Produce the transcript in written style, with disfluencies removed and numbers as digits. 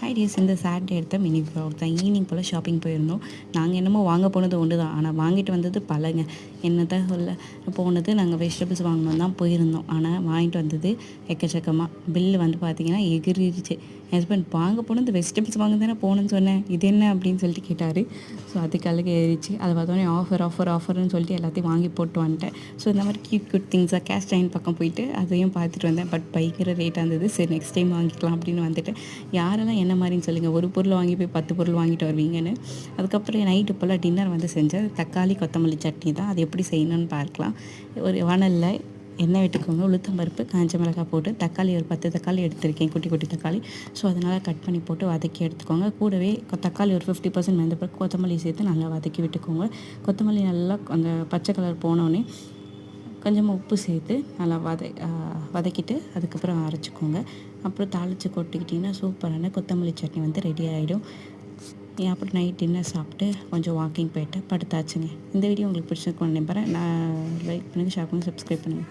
Ideas இந்த Saturday எடுத்த mini vlog தான். ஈவினிங் போல் ஷாப்பிங் போயிருந்தோம். நாங்கள் என்னமோ வாங்க போனது ஒன்று தான், ஆனால் வாங்கிட்டு வந்தது பலங்க. என்ன தான் சொல்ல போனது, நாங்கள் வெஜிடபிள்ஸ் வாங்கணும் தான் போயிருந்தோம். ஆனால் வாங்கிட்டு வந்தது எக்கச்சக்கமாக. பில்லு வந்து பார்த்திங்கன்னா எகிரிடுச்சு. என் ஹஸ்பண்ட் வாங்க போனது வெஜிடபிள்ஸ் வாங்க தானே போகணுன்னு சொன்னேன், இது என்ன அப்படின்னு சொல்லிட்டு கேட்டார். ஸோ அதுக்கு ஏறிச்சு. அதை பார்த்தோன்னே ஆஃபர்னு சொல்லிட்டு எல்லாத்தையும் வாங்கி போட்டு வந்துட்டேன். ஸோ இந்த மாதிரி கியூட் திங்ஸாக கேஷ் டைன் பக்கம் போயிட்டு அதையும் பார்த்துட்டு வந்தேன். பட் பயங்கர ரேட்டாக இருந்தது. சரி நெக்ஸ்ட் டைம் வாங்கிக்கலாம் அப்படின்னு வந்துட்டேன். யாரெல்லாம் என்ன மாதிரின்னு சொல்லுங்கள், ஒரு பொருள் வாங்கி போய் 10 பொருள் வாங்கிட்டு வருவீங்கன்னு. அதுக்கப்புறம் நைட்டு போல் டின்னர் வந்து செஞ்சேன். தக்காளி கொத்தமல்லி சட்னி தான். அது எப்படி செய்யணும்னு பார்க்கலாம். ஒரு வானலில் எண்ணெய் விட்டுக்கோங்க. உளுத்தம் பருப்பு, காஞ்ச மிளகாய் போட்டு தக்காளி ஒரு 10 தக்காளி எடுத்திருக்கேன், குட்டி குட்டி தக்காளி. ஸோ அதனால் கட் பண்ணி போட்டு வதக்கி எடுத்துக்கோங்க. கூடவே தக்காளி ஒரு 50% வெந்த பிறகு கொத்தமல்லி சேர்த்து நல்லா வதக்கி விட்டுக்கோங்க. கொத்தமல்லி நல்லா அந்த பச்சை கலர் போனோடனே கொஞ்சமாக உப்பு சேர்த்து நல்லா வதக்கிட்டு அதுக்கப்புறம் அரைச்சிக்கோங்க. அப்புறம் தாளித்து கொட்டிக்கிட்டிங்கன்னா சூப்பரான கொத்தமல்லி சட்னி வந்து ரெடி ஆகிடும். அப்புறம் நைட் டின்னர் சாப்பிட்டு கொஞ்சம் வாக்கிங் போயிட்டு படுத்தாச்சுங்க. இந்த வீடியோ உங்களுக்கு பிடிச்சிருக்குன்னு நம்புகிறேன். நான் லைக் பண்ணுங்கள், ஷேர் பண்ணுங்கள், சப்ஸ்கிரைப் பண்ணுங்கள்.